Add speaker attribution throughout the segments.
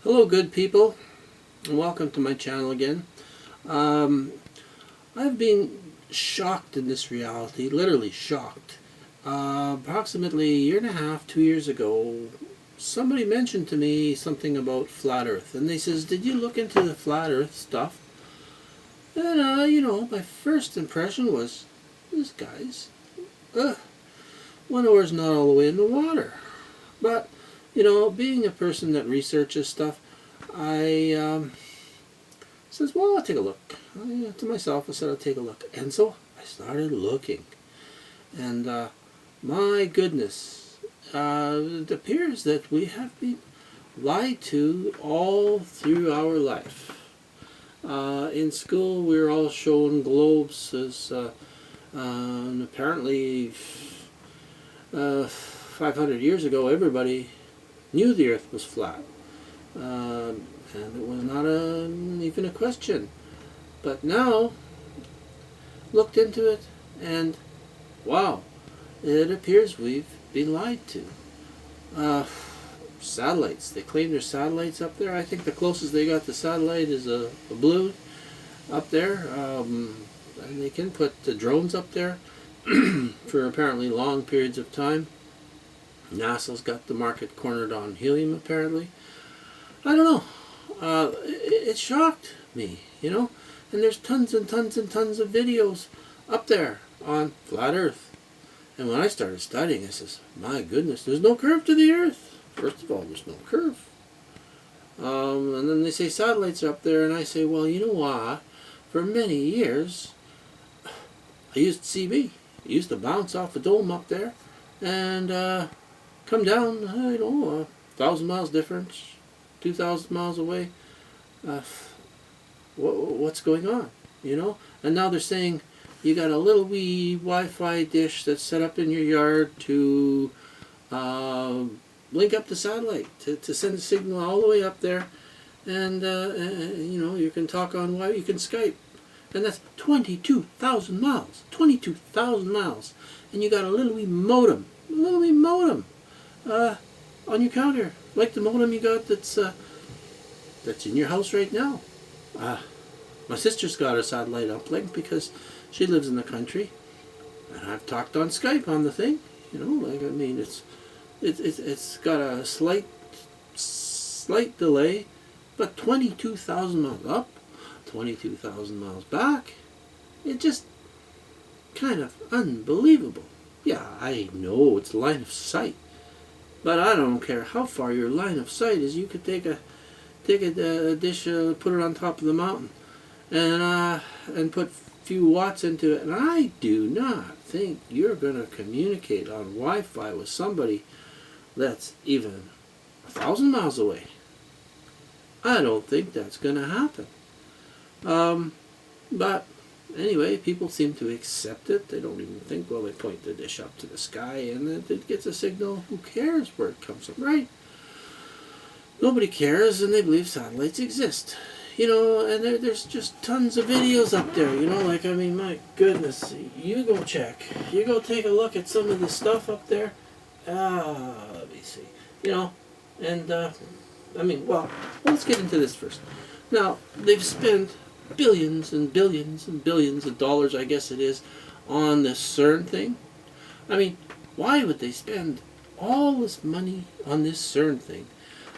Speaker 1: Hello good people, and welcome to my channel again. I've been shocked in this reality, literally shocked. Approximately a year and a half, 2 years ago, somebody mentioned to me something about flat earth, and they says, did you look into the flat earth stuff? And my first impression was, this guy's, one oar's not all the way in the water. But being a person that researches stuff, I says, well, I'll take a look. To myself, I said, I'll take a look. And so I started looking. And my goodness, it appears that we have been lied to all through our life. In school, we were all shown globes as apparently 500 years ago, everybody knew the earth was flat. And it was not even a question. But now, looked into it, and wow, it appears we've been lied to. Satellites. They claim there's satellites up there. I think the closest they got to satellite is a balloon up there. And they can put the drones up there for apparently long periods of time. NASA's got the market cornered on helium, apparently. I don't know. It shocked me, And there's tons and tons and tons of videos up there on flat Earth. And when I started studying, I says, my goodness, there's no curve to the Earth. First of all, there's no curve. And then they say satellites are up there, and I say, well, you know what? For many years, I used CB. I used to bounce off a dome up there, and come down, 1,000 miles difference, 2,000 miles away. What's going on, And now they're saying you got a little wee Wi-Fi dish that's set up in your yard to link up the satellite, to send a signal all the way up there, and you can talk on Wi-Fi, you can Skype, and that's 22,000 miles, 22,000 miles, and you got a little wee modem, on your counter, like the modem you got that's in your house right now. My sister's got her satellite uplink because she lives in the country, and I've talked on Skype on the thing. It's got a slight delay, but 22,000 miles up, 22,000 miles back. It just kind of unbelievable. Yeah, I know it's line of sight. But I don't care how far your line of sight is. You could take a dish, put it on top of the mountain, and put a few watts into it. And I do not think you're going to communicate on Wi-Fi with somebody that's even 1,000 miles away. I don't think that's going to happen. But anyway, people seem to accept it. They don't even think, well, they point the dish up to the sky and it gets a signal. Who cares where it comes from, right? Nobody cares, and they believe satellites exist. And there's just tons of videos up there, my goodness, you go check. You go take a look at some of the stuff up there. Let me see. Well, let's get into this first. Now, they've spent billions and billions and billions of dollars, I guess it is, on this CERN thing. Why would they spend all this money on this CERN thing?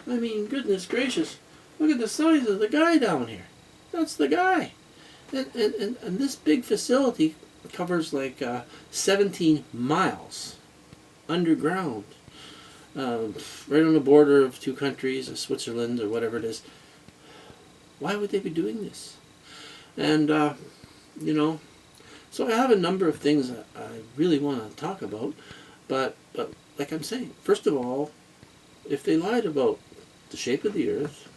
Speaker 1: Goodness gracious, look at the size of the guy down here. That's the guy. And this big facility covers like 17 miles underground, right on the border of two countries, Switzerland or whatever it is. Why would they be doing this? And, so I have a number of things that I really want to talk about, but like I'm saying, first of all, if they lied about the shape of the Earth,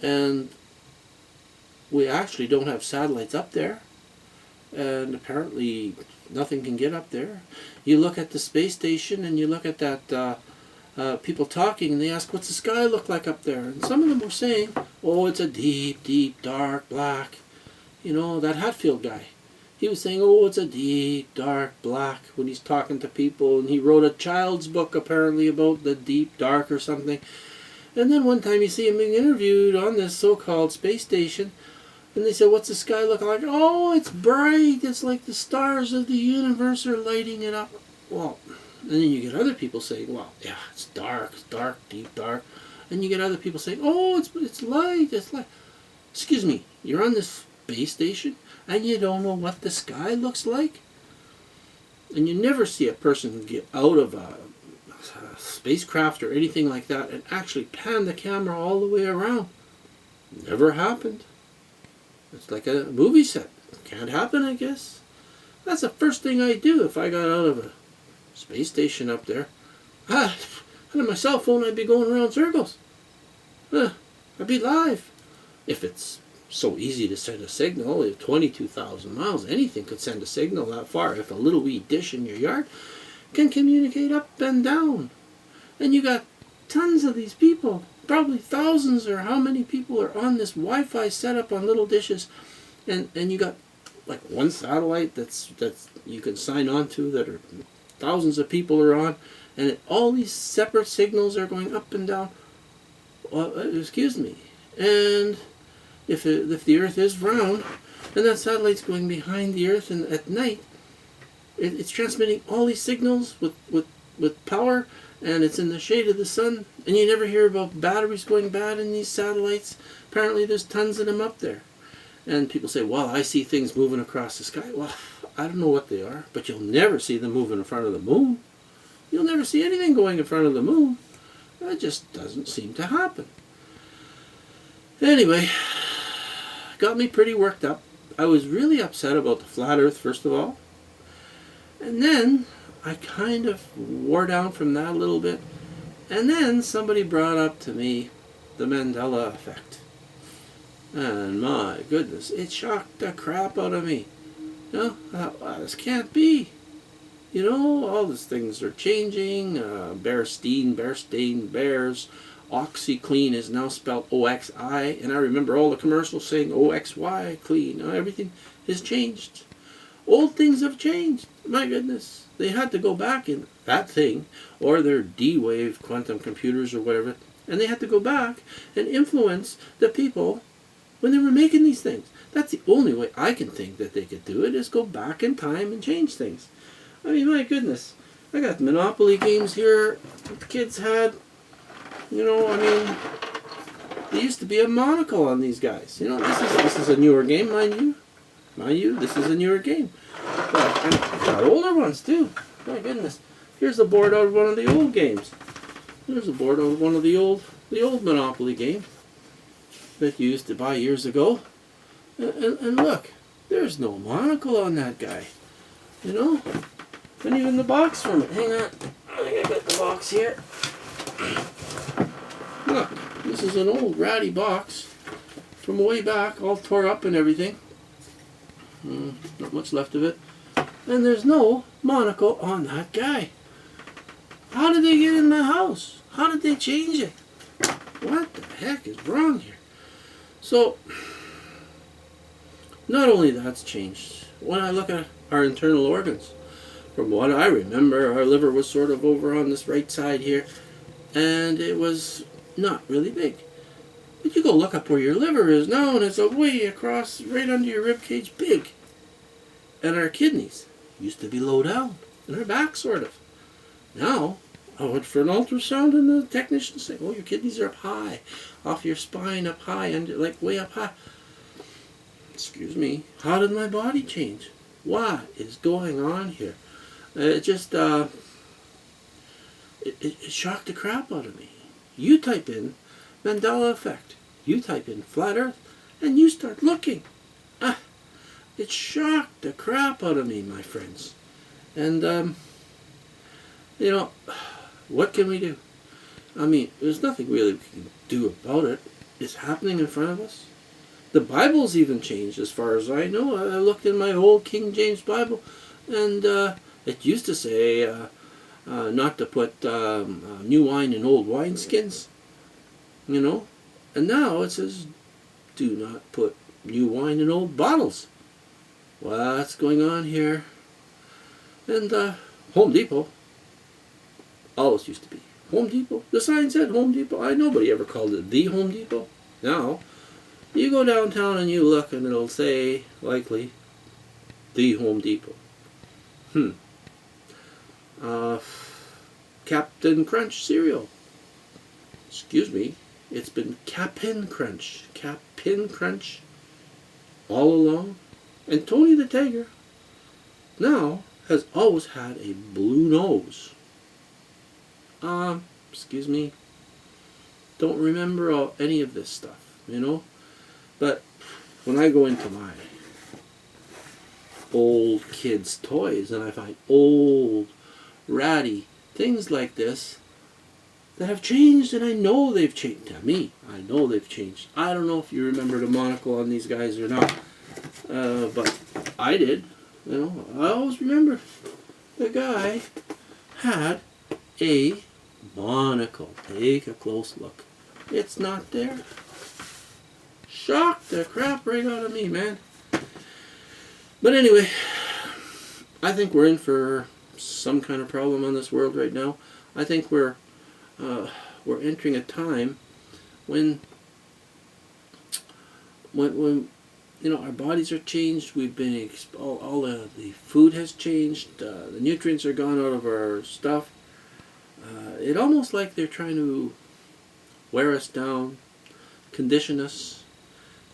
Speaker 1: and we actually don't have satellites up there, and apparently nothing can get up there. You look at the space station and you look at that people talking, and they ask, what's the sky look like up there? And some of them were saying, oh, it's a deep, deep, dark black. That Hatfield guy. He was saying, oh, it's a deep, dark black when he's talking to people, and he wrote a child's book apparently about the deep, dark or something. And then one time you see him being interviewed on this so-called space station, and they said, what's the sky look like? Oh, it's bright. It's like the stars of the universe are lighting it up. Well, and then you get other people saying, well, yeah, it's dark, deep dark. And you get other people saying, oh, it's light, it's light. Excuse me, you're on this space station and you don't know what the sky looks like? And you never see a person get out of a spacecraft or anything like that and actually pan the camera all the way around. Never happened. It's like a movie set. Can't happen, I guess. That's the first thing I'd do if I got out of a space station up there. I had my cell phone, I'd be going around circles. I'd be live. If it's so easy to send a signal, if 22,000 miles, anything could send a signal that far. If a little wee dish in your yard can communicate up and down. And you got tons of these people, probably thousands or how many people are on this Wi-Fi setup on little dishes. And you got like one satellite that's you can sign on to that are thousands of people are on. And all these separate signals are going up and down. Well, excuse me. And if the Earth is round, and that satellite's going behind the Earth, and at night, it's transmitting all these signals with power, and it's in the shade of the sun, and you never hear about batteries going bad in these satellites. Apparently there's tons of them up there. And people say, well, I see things moving across the sky. Well, I don't know what they are, but you'll never see them moving in front of the moon. You'll never see anything going in front of the moon. That just doesn't seem to happen. Anyway, got me pretty worked up. I was really upset about the flat Earth, first of all. And then I kind of wore down from that a little bit. And then somebody brought up to me the Mandela effect. And my goodness, it shocked the crap out of me. You know, I thought, wow, this can't be. You know, all these things are changing. Bearstein, bears. OxyClean is now spelled OXI. And I remember all the commercials saying OXY, clean. Everything has changed. Old things have changed. My goodness. They had to go back in that thing, or their D-Wave quantum computers or whatever, and they had to go back and influence the people when they were making these things. That's the only way I can think that they could do it, is go back in time and change things. I mean, my goodness. I got Monopoly games here that the kids had. You know, I mean, there used to be a monocle on these guys. You know, this is a newer game, mind you. Mind you, this is a newer game. But I've got older ones too. My goodness. Here's the board out of one of the old games. Here's the board out of one of the old Monopoly game that you used to buy years ago. And look, there's no monocle on that guy. You know? And even the box from it. Hang on. I gotta get the box here. Look, this is an old ratty box from way back, all tore up and everything. Not much left of it. And there's no monocle on that guy. How did they get in my house? How did they change it? What the heck is wrong here? So, not only that's changed, when I look at our internal organs, from what I remember, our liver was sort of over on this right side here, and it was not really big. But you go look up where your liver is now, and it's way across, right under your rib cage, big. And our kidneys used to be low down, and our back sort of. Now, I went for an ultrasound, and the technician said, oh, your kidneys are up high, off your spine, up high, and like way up high. Excuse me, how did my body change? What is going on here? It just, it shocked the crap out of me. You type in Mandela effect, you type in flat Earth, and you start looking. It shocked the crap out of me, my friends. And, you know, what can we do? I mean, there's nothing really we can do about it. It's happening in front of us. The Bible's even changed as far as I know. I looked in my old King James Bible, and it used to say not to put new wine in old wineskins, you know. And now it says, do not put new wine in old bottles. What's going on here? And Home Depot always used to be Home Depot. The sign said Home Depot. Nobody ever called it the Home Depot. Now, you go downtown and you look and it'll say, likely, the Home Depot. Uh, Captain Crunch cereal. Excuse me. It's been Cap'n Crunch. Cap'n Crunch all along. And Tony the Tiger now has always had a blue nose. Excuse me. Don't remember any of this stuff, you know? But when I go into my old kids' toys and I find old, ratty things like this that have changed, and I know they've changed. To me, I know they've changed. I don't know if you remember the monocle on these guys or not, but I did. You know, I always remember the guy had a monocle. Take a close look. It's not there. Shocked the crap right out of me, man. But anyway, I think we're in for some kind of problem on this world right now. I think we're entering a time when you know, our bodies are changed. We've been all the food has changed. The nutrients are gone out of our stuff. It almost like they're trying to wear us down, condition us,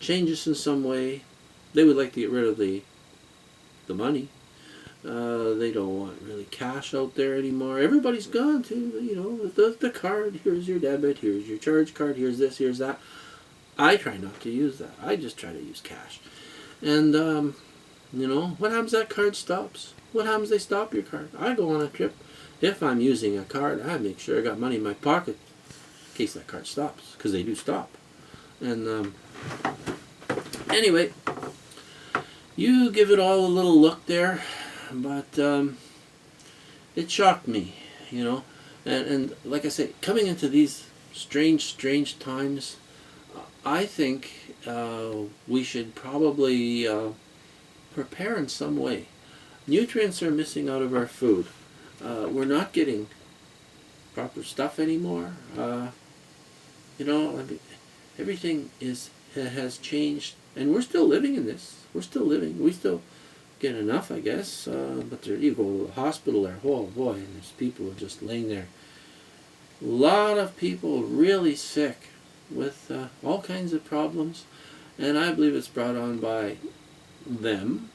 Speaker 1: change us in some way. They would like to get rid of the money. They don't want really cash out there anymore. Everybody's gone to, you know, the card. Here's your debit. Here's your charge card. Here's this. Here's that. I try not to use that. I just try to use cash. And, you know, what happens if that card stops? What happens if they stop your card? I go on a trip. If I'm using a card, I make sure I got money in my pocket in case that card stops. Because they do stop. And, anyway, you give it all a little look there. But it shocked me, you know. And like I say, coming into these strange times, I think we should probably prepare in some way. Nutrients are missing out of our food. We're not getting proper stuff anymore. You know, I mean, everything has changed, and we're still living in this. We're still living. We still get enough, I guess. But there, you go to the hospital there. Oh boy, and there's people just laying there. A lot of people really sick with all kinds of problems, and I believe it's brought on by them,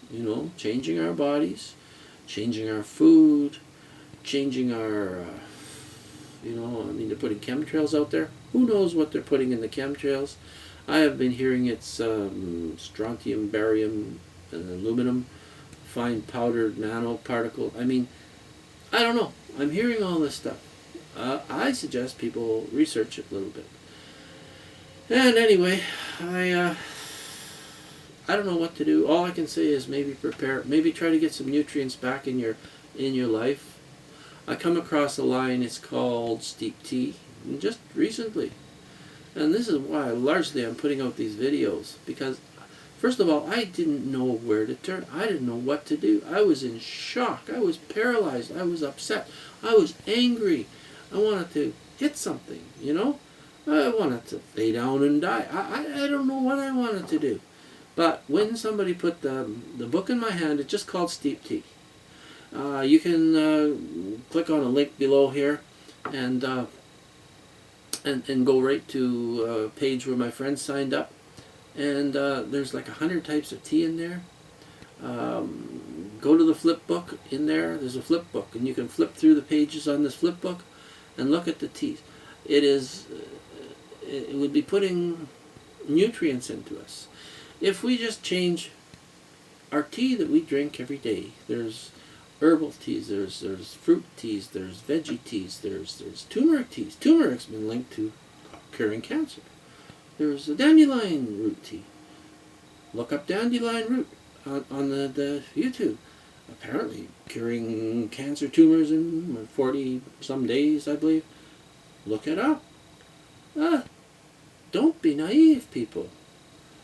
Speaker 1: you know, changing our bodies, changing our food, changing our, you know, I mean, they're putting chemtrails out there. Who knows what they're putting in the chemtrails? I have been hearing it's strontium, barium, and aluminum, fine powdered nanoparticle. I mean, I don't know. I'm hearing all this stuff. I suggest people research it a little bit. And anyway, I don't know what to do. All I can say is maybe prepare, maybe try to get some nutrients back in your life. I come across a line. It's called steep tea, just recently, and this is why largely I'm putting out these videos, because first of all, I didn't know where to turn. I didn't know what to do. I was in shock. I was paralyzed. I was upset. I was angry. I wanted to hit something, you know. I wanted to lay down and die. I don't know what I wanted to do. But when somebody put the book in my hand, it's just called Steep Tea. You can click on a link below here and go right to a page where my friends signed up. And there's like 100 types of tea in there. Go to the flip book in there. There's a flip book, and you can flip through the pages on this flip book and look at the teas. It would be putting nutrients into us. If we just change our tea that we drink every day, there's herbal teas, there's fruit teas, there's veggie teas, there's turmeric teas. Turmeric's been linked to curing cancer. There's a dandelion root tea. Look up dandelion root on the YouTube. Apparently curing cancer tumors in 40 some days, I believe. Look it up. Don't be naive, people.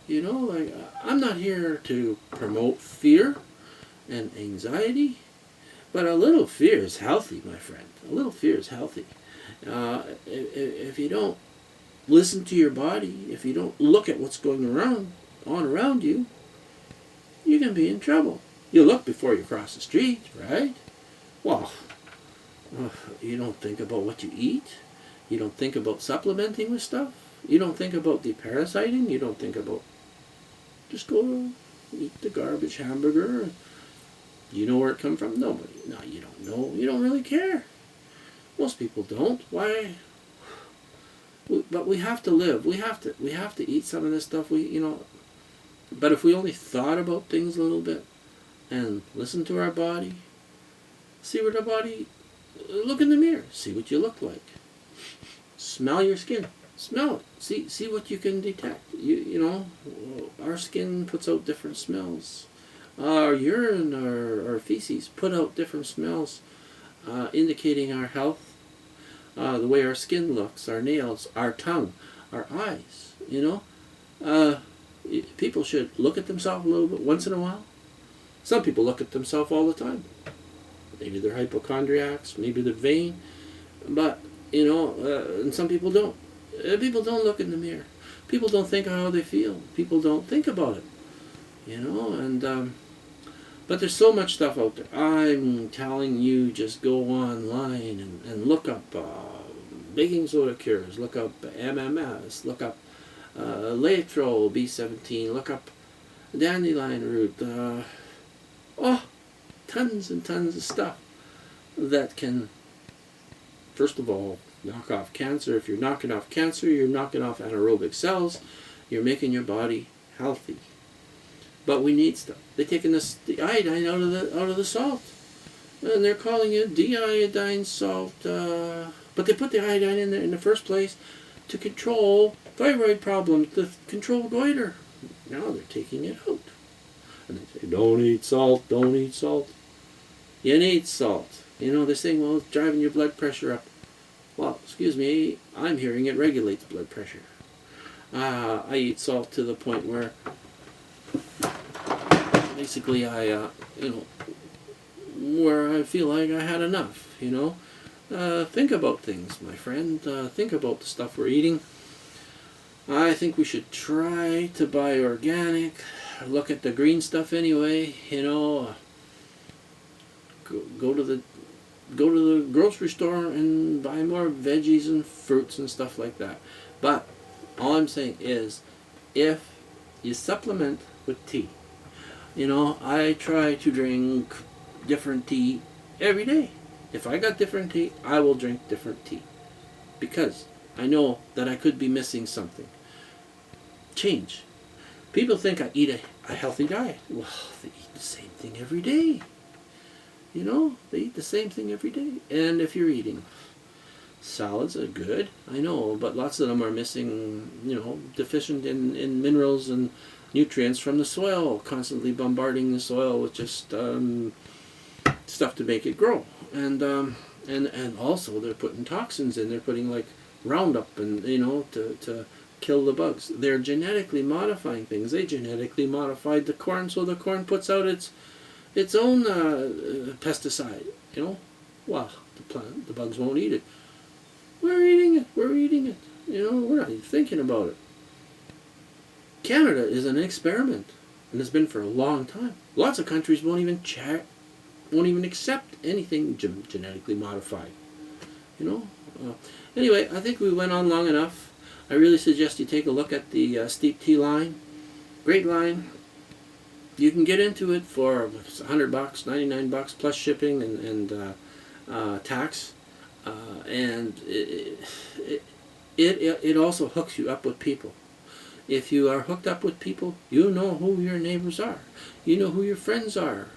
Speaker 1: You know, like, I'm not here to promote fear and anxiety, but a little fear is healthy, my friend. A little fear is healthy. If you don't listen to your body, if you don't look at what's going around you, you can be in trouble. You look before you cross the street, right? Well, you don't think about what you eat. You don't think about supplementing with stuff. You don't think about deparasiting. You don't think about just go eat the garbage hamburger. You know where it come from? Nobody. No, you don't know. You don't really care. Most people don't. Why? But we have to live. We have to eat some of this stuff. But if we only thought about things a little bit and listen to our body, see what our body, look in the mirror, see what you look like. Smell your skin. Smell it. See what you can detect. Our skin puts out different smells. Our urine, our feces put out different smells, indicating our health. The way our skin looks, our nails, our tongue, our eyes. People should look at themselves a little bit once in a while. Some people look at themselves all the time. Maybe they're hypochondriacs, maybe they're vain, but and some people don't. People don't look in the mirror. People don't think of how they feel. People don't think about it, but there's so much stuff out there. I'm telling you, just go online and look up baking soda cures, look up MMS, look up Laetrile B17, look up dandelion root. Tons and tons of stuff that can, first of all, knock off cancer. If you're knocking off cancer, you're knocking off anaerobic cells. You're making your body healthy. But we need stuff. They're taking the iodine out of the salt, and they're calling it de-iodine salt. But they put the iodine in there in the first place to control thyroid problems, to control goiter. Now they're taking it out, and they say, "Don't eat salt. Don't eat salt." You need salt. They're saying, "Well, it's driving your blood pressure up." Well, excuse me. I'm hearing it regulates blood pressure. I eat salt to the point where basically where I feel like I had enough, think about things, my friend. Think about the stuff we're eating. I think we should try to buy organic. Look at the green stuff anyway, go to the grocery store and buy more veggies and fruits and stuff like that. But all I'm saying is, if you supplement with tea, I try to drink different tea every day. If I got different tea, I will drink different tea. Because I know that I could be missing something. Change. People think I eat a healthy diet. Well, they eat the same thing every day. They eat the same thing every day. And if you're eating salads are good, I know, but lots of them are missing, deficient in minerals and nutrients from the soil, constantly bombarding the soil with just stuff to make it grow. And also they're putting toxins in. They're putting like Roundup and to kill the bugs. They're genetically modifying things. They genetically modified the corn, so the corn puts out its own pesticide. Well, the bugs won't eat it. We're eating it. We're not even thinking about it. Canada is an experiment, and has been for a long time. Lots of countries won't even accept anything genetically modified. Anyway, I think we went on long enough. I really suggest you take a look at the steep tea line. Great line. You can get into it for $100, $99 plus shipping and tax, and it also hooks you up with people. If you are hooked up with people, you know who your neighbors are. You know who your friends are.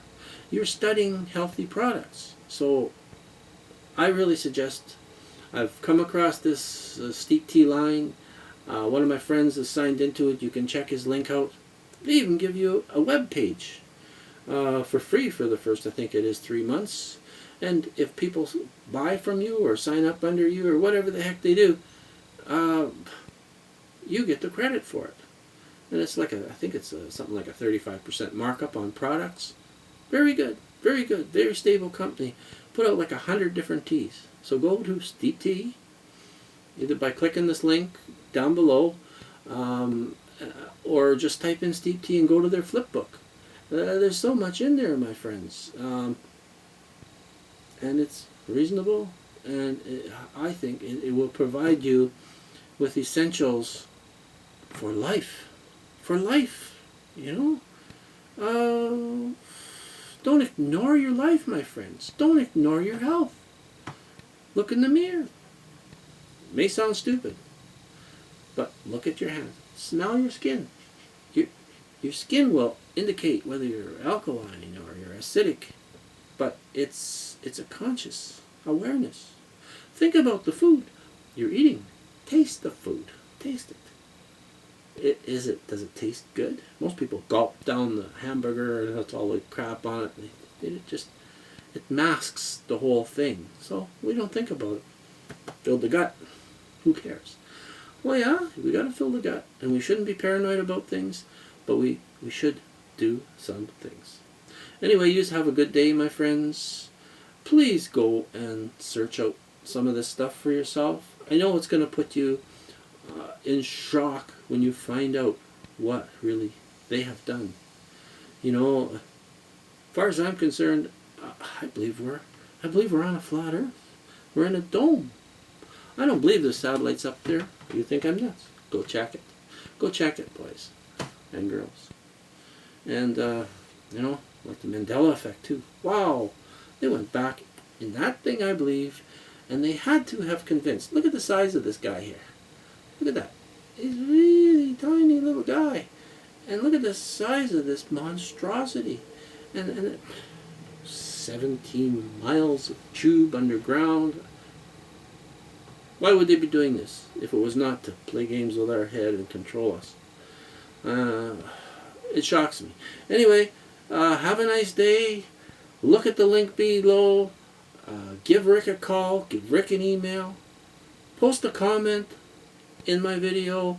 Speaker 1: You're studying healthy products. So I really suggest, I've come across this steep tea line. One of my friends is signed into it. You can check his link out. They even give you a web page for free for the first, I think it is, 3 months. And if people buy from you or sign up under you or whatever the heck they do, you get the credit for it. And it's like I think it's something like a 35% markup on products. Very good, very good, very stable company. Put out like 100 different teas. So go to Steep Tea either by clicking this link down below, um, or just type in Steep Tea and go to their flip book. There's so much in there, my friends, and it's reasonable, and I think it will provide you with essentials for life. For life, you know. Don't ignore your life, my friends. Don't ignore your health. Look in the mirror. It may sound stupid, but look at your hands. Smell your skin. Your skin will indicate whether you're alkaline or you're acidic, but it's a conscious awareness. Think about the food you're eating. Taste the food. Taste it. Does it taste good? Most people gulp down the hamburger and that's all the crap on it. It masks the whole thing. So we don't think about it. Fill the gut. Who cares? Well, yeah, we got to fill the gut, and we shouldn't be paranoid about things, but we should do some things. Anyway, you have a good day, my friends. Please go and search out some of this stuff for yourself. I know it's going to put you in shock when you find out what really they have done. You know, as far as I'm concerned, I believe we're on a flat Earth. We're in a dome. I don't believe the satellite's up there. You think I'm nuts? Go check it. Go check it, boys and girls. And you know, like the Mandela effect too. Wow, they went back in that thing, I believe, and they had to have convinced. Look at the size of this guy here. Look at that. He's a really tiny little guy. And look at the size of this monstrosity. And 17 miles of tube underground. Why would they be doing this if it was not to play games with our head and control us? It shocks me. Anyway, have a nice day. Look at the link below. Give Rick a call. Give Rick an email. Post a comment in my video.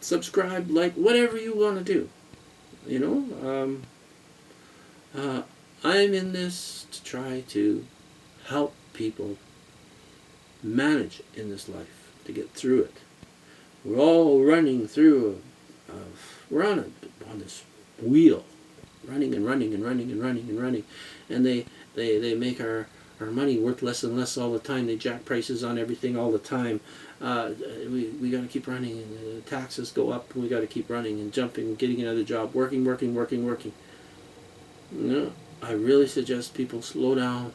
Speaker 1: Subscribe, like, whatever you want to do. You know, I'm in this to try to help people manage in this life, to get through it. We're all running through we're on this wheel, running and running and running and running and running, and they make our money worth less and less all the time. They jack prices on everything all the time. We got to keep running, and the taxes go up, and we got to keep running and jumping and getting another job, working. You know, I really suggest people slow down,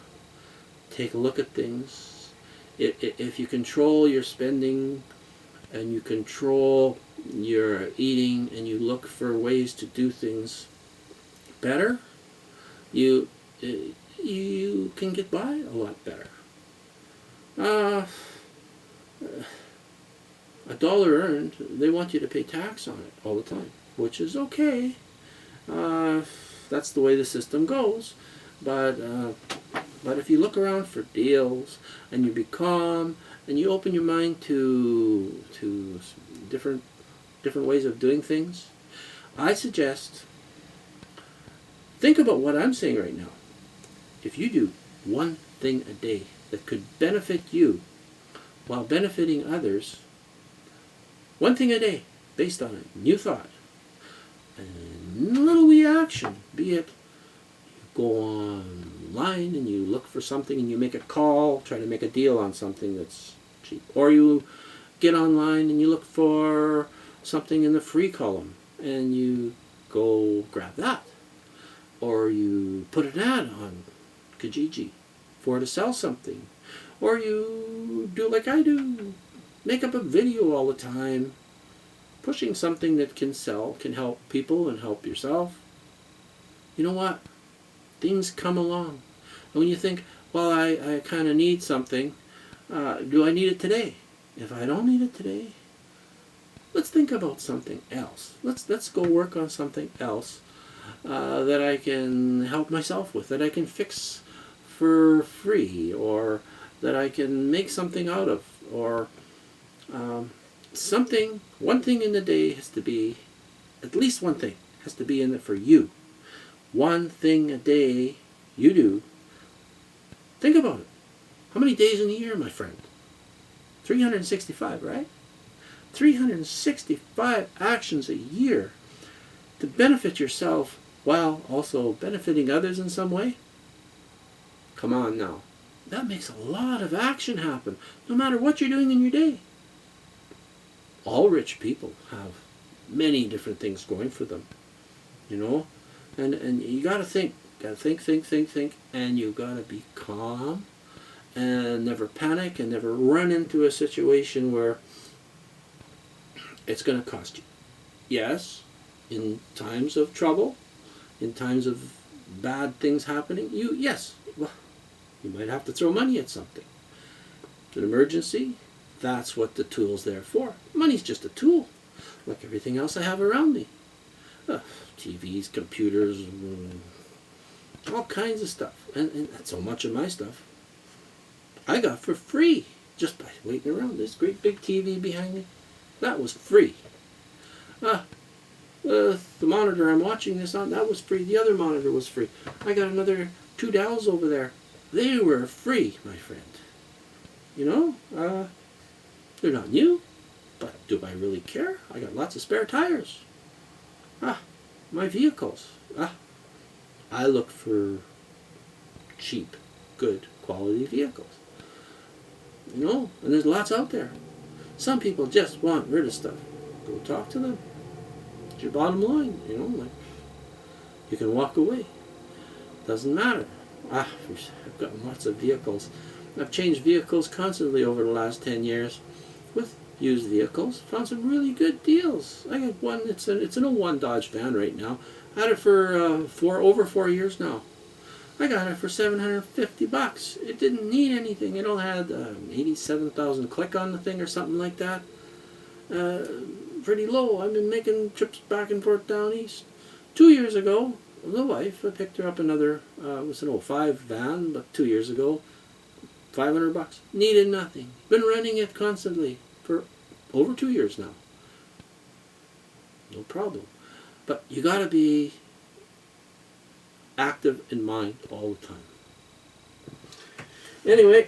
Speaker 1: take a look at things. If you control your spending and you control your eating and you look for ways to do things better, you can get by a lot better. A dollar earned, they want you to pay tax on it all the time, which is okay. That's the way the system goes. But if you look around for deals and you be calm and you open your mind to different ways of doing things, I suggest think about what I'm saying right now. If you do one thing a day that could benefit you while benefiting others, one thing a day based on a new thought, and a little wee action, be it you go online and you look for something and you make a call, try to make a deal on something that's cheap, or you get online and you look for something in the free column and you go grab that, or you put an ad on Kijiji for to sell something, or you do like I do, make up a video all the time pushing something that can sell, can help people and help yourself. You know what? Things come along. And when you think, well, I kind of need something, do I need it today? If I don't need it today, let's think about something else. Let's go work on something else that I can help myself with, that I can fix for free, or that I can make something out of, or something. One thing in the day has to be, at least one thing has to be in it for you. One thing a day you do. Think about it. How many days in a year, my friend? 365, right? 365 actions a year to benefit yourself while also benefiting others in some way. Come on now. That makes a lot of action happen, no matter what you're doing in your day. All rich people have many different things going for them, you know? And you gotta think, think, and you gotta be calm and never panic and never run into a situation where it's gonna cost you. Yes, in times of trouble, in times of bad things happening, you might have to throw money at something. It's an emergency, that's what the tool's there for. Money's just a tool, like everything else I have around me. TVs, computers, all kinds of stuff. And so much of my stuff I got for free just by waiting around. This great big TV behind me, that was free. The monitor I'm watching this on, that was free. The other monitor was free. I got another 2 dowels over there. They were free, my friend. You know, they're not new, but do I really care? I got lots of spare tires. My vehicles. I look for cheap, good quality vehicles. You know, and there's lots out there. Some people just want rid of stuff. Go talk to them. It's your bottom line, you know, like you can walk away. Doesn't matter. I've gotten lots of vehicles. I've changed vehicles constantly over the last 10 years with used vehicles. Found some really good deals. I got one, it's an 01 Dodge van right now. I had it for over 4 years now. I got it for $750. It didn't need anything. It only had 87,000 click on the thing or something like that. Pretty low. I've been making trips back and forth down east. 2 years ago, the wife, I picked her up another, it was an 05 van, but 2 years ago, $500. Needed nothing. Been running it constantly for over 2 years now. No problem. But you gotta be active in mind all the time. Anyway,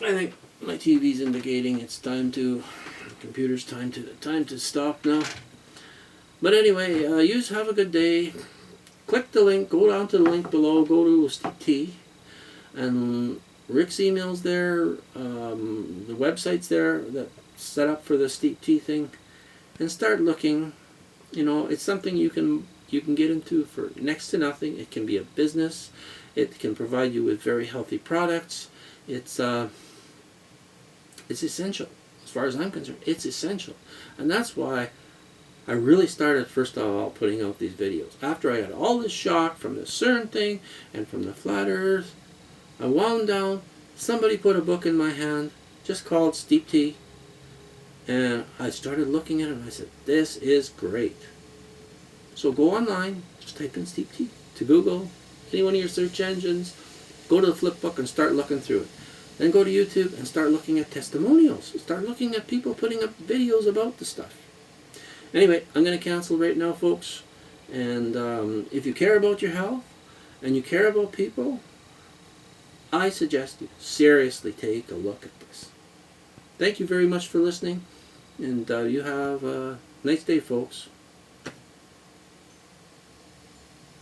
Speaker 1: I think my TV's indicating it's time to, the computer's time to stop now. But anyway, have a good day. Click the link, go down to the link below, go to Steve T, and Rick's email's there, the website's there that's set up for the Steve T thing, and start looking. You know, it's something you can get into for next to nothing. It can be a business. It can provide you with very healthy products. It's essential. As far as I'm concerned, it's essential. And that's why I really started first of all putting out these videos. After I got all this shock from the CERN thing and from the flat earth, I wound down. Somebody put a book in my hand, just called Steve T. And I started looking at it and I said, this is great. So go online, just type in Steve T to Google, any one of your search engines, go to the flip book and start looking through it. Then go to YouTube and start looking at testimonials. Start looking at people putting up videos about the stuff. Anyway, I'm going to cancel right now, folks. And if you care about your health and you care about people, I suggest you seriously take a look at this. Thank you very much for listening. And you have a nice day, folks.